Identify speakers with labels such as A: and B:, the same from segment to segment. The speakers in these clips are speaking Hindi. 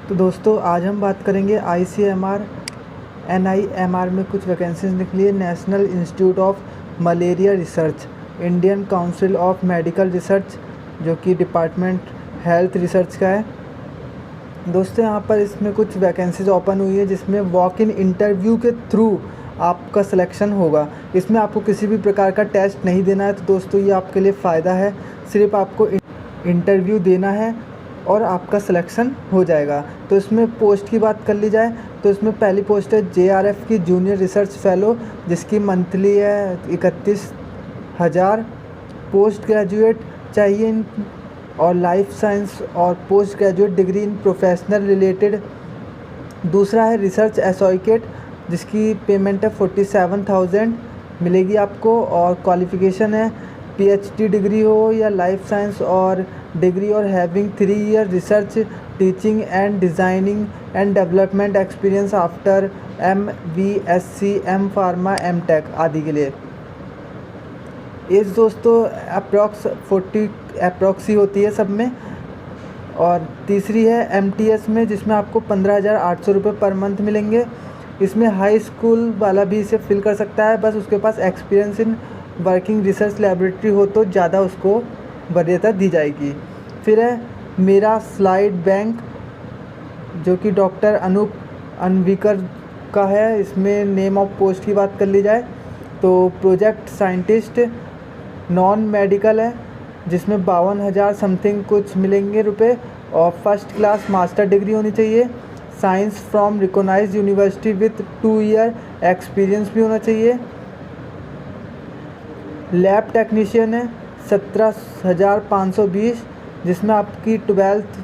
A: तो दोस्तों आज हम बात करेंगे ICMR NIMR में कुछ वैकेंसीज निकली है। National institute of malaria research, Indian council of medical research, जो कि डिपार्टमेंट हेल्थ रिसर्च का है। दोस्तों यहाँ पर इसमें कुछ वैकेंसीज ओपन हुई है जिसमें वॉक इन इंटरव्यू के थ्रू आपका सिलेक्शन होगा। इसमें आपको किसी भी प्रकार का टेस्ट नहीं देना है। तो दोस्तों ये आपके लिए फ़ायदा है, सिर्फ आपको इंटरव्यू देना है और आपका सिलेक्शन हो जाएगा। तो इसमें पोस्ट की बात कर ली जाए तो इसमें पहली पोस्ट है JRF की जूनियर रिसर्च फेलो, जिसकी मंथली है 31,000। पोस्ट ग्रेजुएट चाहिए और लाइफ साइंस और post graduate degree in professional related. दूसरा है रिसर्च एसोसिएट, जिसकी पेमेंट है 47,000 मिलेगी आपको और क्वालिफ़िकेशन है PhD डिग्री हो या लाइफ साइंस और डिग्री और having 3 year research teaching and designing and development experience after MVSC M pharma MTech आदि के लिए। एज दोस्तों अप्रॉक्स 40 ही होती है सब में। और तीसरी है MTS में, जिसमें आपको 15,800 रुपये पर मंथ मिलेंगे। इसमें हाई स्कूल वाला भी इसे फिल कर सकता है, बस उसके पास experience in working research laboratory हो तो ज़्यादा उसको वरीयता दी जाएगी। फिर है मेरा स्लाइड बैंक, जो कि डॉक्टर अनूप अनविकर का है। इसमें नेम ऑफ पोस्ट की बात कर ली जाए तो प्रोजेक्ट साइंटिस्ट नॉन मेडिकल है, जिसमें 52,000 समथिंग कुछ मिलेंगे रुपए और फर्स्ट क्लास मास्टर डिग्री होनी चाहिए। Science from recognised university with 2 year experience भी होना चाहिए। लैब टेक्नीशियन है 17,520, जिसमें आपकी 12th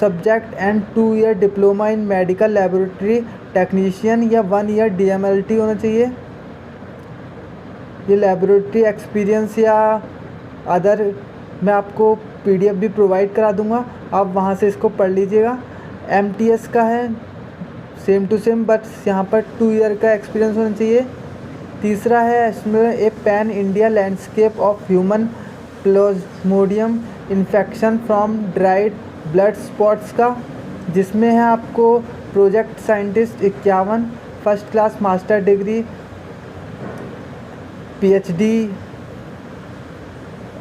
A: subject and 2 year diploma in medical laboratory technician या 1 ईयर DMLT होना चाहिए। ये लैबोरेटरी एक्सपीरियंस या अदर मैं आपको PDF भी प्रोवाइड करा दूंगा, आप वहाँ से इसको पढ़ लीजिएगा। MTS का है सेम टू सेम, बट यहाँ पर 2 ईयर का एक्सपीरियंस होना चाहिए। तीसरा है इसमें a pan India landscape of human plasmodium infection from dried blood spots का, जिसमें है आपको project scientist 51, first class master degree PhD।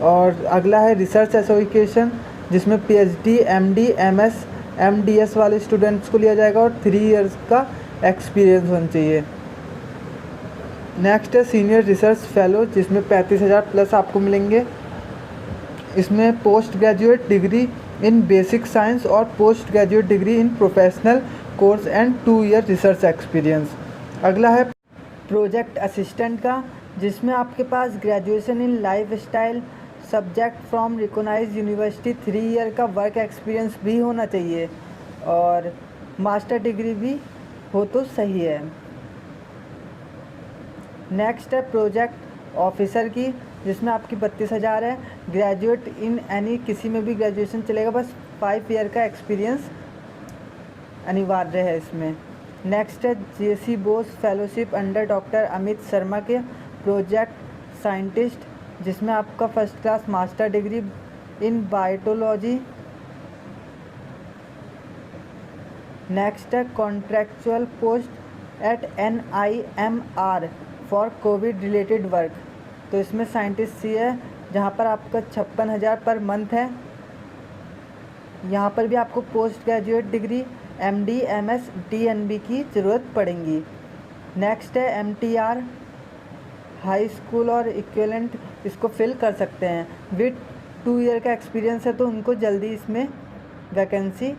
A: और अगला है रिसर्च एसोसिएशन, जिसमें PhD MD MS MDS वाले स्टूडेंट्स को लिया जाएगा और 3 इयर्स का एक्सपीरियंस होना चाहिए। नेक्स्ट है सीनियर रिसर्च फेलो, जिसमें 35,000 प्लस आपको मिलेंगे। इसमें post graduate degree in basic science और post graduate degree in professional course and 2 year research experience. अगला है प्रोजेक्ट असिस्टेंट का, जिसमें आपके पास graduation in life style subject from recognised university 3 year का वर्क एक्सपीरियंस भी होना चाहिए और मास्टर डिग्री भी हो तो सही है। नेक्स्ट है प्रोजेक्ट ऑफिसर की, जिसमें आपकी 32,000 है। ग्रेजुएट इन एनी, किसी में भी ग्रेजुएशन चलेगा, बस 5 ईयर का एक्सपीरियंस अनिवार्य है इसमें। नेक्स्ट है JC Bose fellowship under doctor Amit Sharma के प्रोजेक्ट साइंटिस्ट, जिसमें आपका first class master degree in biology. Next है contractual post at NIMR for covid related work, तो इसमें साइंटिस्ट सी है, जहाँ पर आपका 56,000 पर मंथ है। यहाँ पर भी आपको post graduate degree MD MS DNB की ज़रूरत पड़ेगी। नेक्स्ट है MTR हाई स्कूल और इक्विवेलेंट, इसको फिल कर सकते हैं। विथ 2 ईयर का एक्सपीरियंस है तो उनको जल्दी इसमें वैकेंसी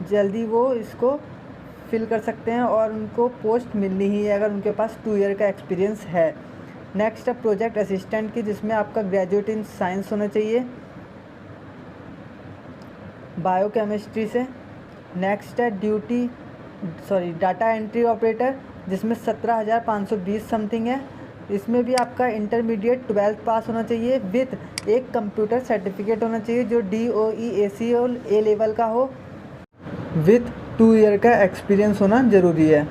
A: जल्दी वो इसको फिल कर सकते हैं और उनको पोस्ट मिलनी ही है अगर उनके पास 2 ईयर का एक्सपीरियंस है। नेक्स्ट है प्रोजेक्ट असिस्टेंट की, जिसमें आपका ग्रेजुएट इन साइंस होना चाहिए बायोकेमिस्ट्री से। नेक्स्ट है डाटा एंट्री ऑपरेटर, जिसमें 17,520 समथिंग है। इसमें भी आपका इंटरमीडिएट 12th पास होना चाहिए विथ एक कंप्यूटर सर्टिफिकेट होना चाहिए जो DOE AC और A लेवल का हो, विथ 2 ईयर का एक्सपीरियंस होना ज़रूरी है।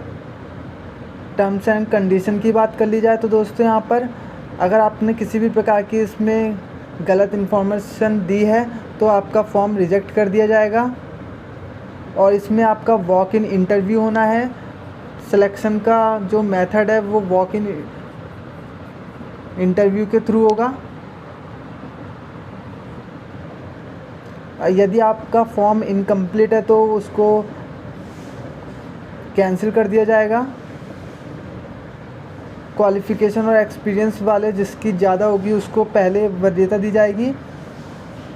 A: टर्म्स एंड कंडीशन की बात कर ली जाए तो दोस्तों यहाँ पर अगर आपने किसी भी प्रकार की इसमें गलत इन्फॉर्मेशन दी है तो आपका फॉर्म रिजेक्ट कर दिया जाएगा और इसमें आपका वॉक इन इंटरव्यू होना है। सिलेक्शन का जो मेथड है वो वॉक इन इंटरव्यू के थ्रू होगा। यदि आपका फॉर्म इनकम्प्लीट है तो उसको कैंसिल कर दिया जाएगा। क्वालिफ़िकेशन और एक्सपीरियंस वाले जिसकी ज़्यादा होगी उसको पहले वरीयता दी जाएगी।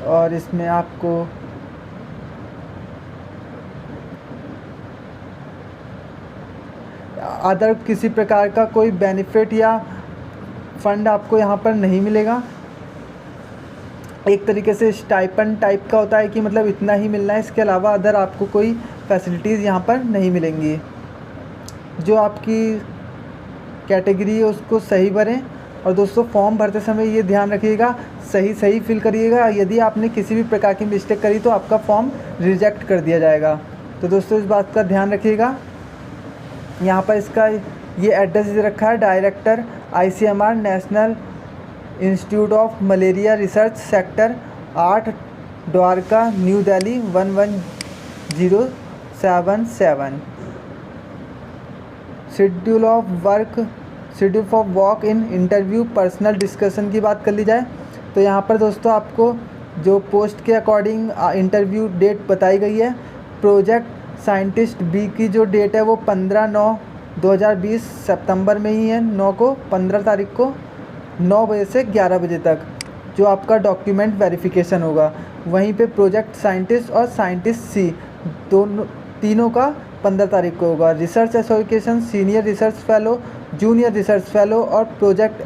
A: और इसमें आपको अदर किसी प्रकार का कोई बेनिफिट या फंड आपको यहाँ पर नहीं मिलेगा। एक तरीके से स्टाइपेंड टाइप का होता है कि मतलब इतना ही मिलना है, इसके अलावा अदर आपको कोई फैसिलिटीज़ यहाँ पर नहीं मिलेंगी। जो आपकी कैटेगरी है उसको सही भरें। और दोस्तों फॉर्म भरते समय ये ध्यान रखिएगा सही फिल करिएगा। यदि आपने किसी भी प्रकार की मिस्टेक करी तो आपका फॉर्म रिजेक्ट कर दिया जाएगा। तो दोस्तों इस बात का ध्यान रखिएगा। यहाँ पर इसका ये एड्रेस दे रखा है, director ICMR national institute of malaria research, sector 8, Dwarka, new Delhi 11077। Schedule of walk in interview, personal discussion की बात कर ली जाए तो यहाँ पर दोस्तों आपको जो पोस्ट के अकॉर्डिंग इंटरव्यू डेट बताई गई है। प्रोजेक्ट साइंटिस्ट बी की जो डेट है वो 15/9/2020 सितंबर में ही है। 15 तारीख को 9 बजे से 11 बजे तक जो आपका डॉक्यूमेंट वेरिफिकेशन होगा। वहीं पे प्रोजेक्ट साइंटिस्ट और साइंटिस्ट सी तीनों का 15 तारीख को होगा। Research association, senior research fellow, junior research fellow और प्रोजेक्ट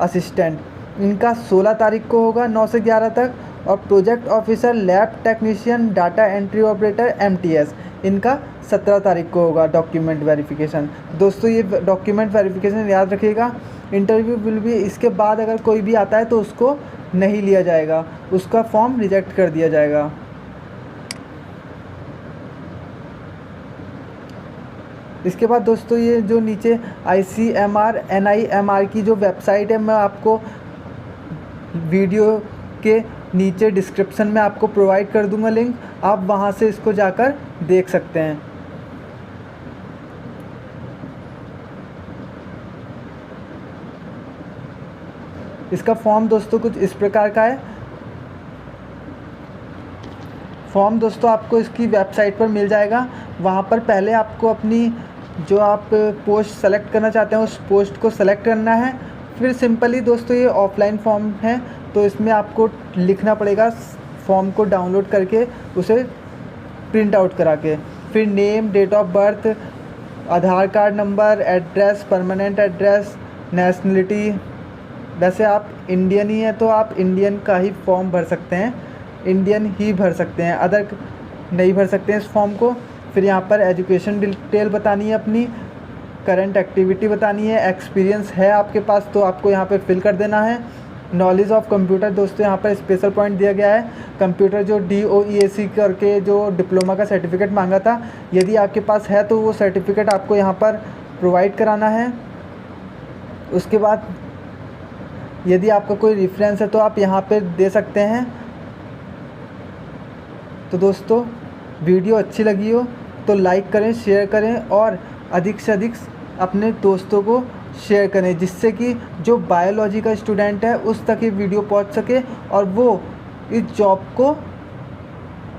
A: असिस्टेंट इनका 16 तारीख को होगा 9 से 11 तक। और project officer, lab technician, data entry operator MTS इनका 17 तारीख को होगा डॉक्यूमेंट वेरिफिकेशन। दोस्तों ये डॉक्यूमेंट वेरिफिकेशन याद रखिएगा। इंटरव्यू विल भी इसके बाद अगर कोई भी आता है तो उसको नहीं लिया जाएगा, उसका फॉर्म रिजेक्ट कर दिया जाएगा। इसके बाद दोस्तों ये जो नीचे ICMR NIMR की जो वेबसाइट है मैं आपको वीडियो के नीचे डिस्क्रिप्शन में आपको प्रोवाइड कर दूंगा लिंक, आप वहां से इसको जाकर देख सकते हैं। इसका फॉर्म दोस्तों कुछ इस प्रकार का है। फॉर्म दोस्तों आपको इसकी वेबसाइट पर मिल जाएगा। वहाँ पर पहले आपको अपनी जो आप पोस्ट सेलेक्ट करना चाहते हैं उस पोस्ट को सेलेक्ट करना है। फिर सिंपली दोस्तों ये ऑफलाइन फॉर्म है तो इसमें आपको लिखना पड़ेगा फॉर्म को डाउनलोड करके उसे प्रिंट आउट करा के। फिर name, date of birth, Aadhaar card number, address, permanent address, nationality. वैसे आप इंडियन ही हैं तो आप इंडियन का ही फॉर्म भर सकते हैं, इंडियन ही भर सकते हैं, अदर नहीं भर सकते हैं इस फॉर्म को। फिर यहाँ पर एजुकेशन डिटेल बतानी है, अपनी करंट एक्टिविटी बतानी है, एक्सपीरियंस है आपके पास तो आपको यहाँ पर फिल कर देना है। नॉलेज ऑफ कंप्यूटर दोस्तों यहाँ पर स्पेशल पॉइंट दिया गया है। कंप्यूटर जो DOEAC करके जो डिप्लोमा का सर्टिफिकेट मांगा था, यदि आपके पास है तो वो सर्टिफिकेट आपको यहाँ पर प्रोवाइड कराना है। उसके बाद यदि आपका कोई रेफरेंस है तो आप यहाँ पे दे सकते हैं। तो दोस्तों वीडियो अच्छी लगी हो तो लाइक करें, शेयर करें और अधिक से अधिक अपने दोस्तों को शेयर करें, जिससे कि जो बायोलॉजी का स्टूडेंट है उस तक ये वीडियो पहुंच सके और वो इस जॉब को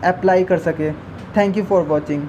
A: अप्लाई कर सके। Thank you for watching.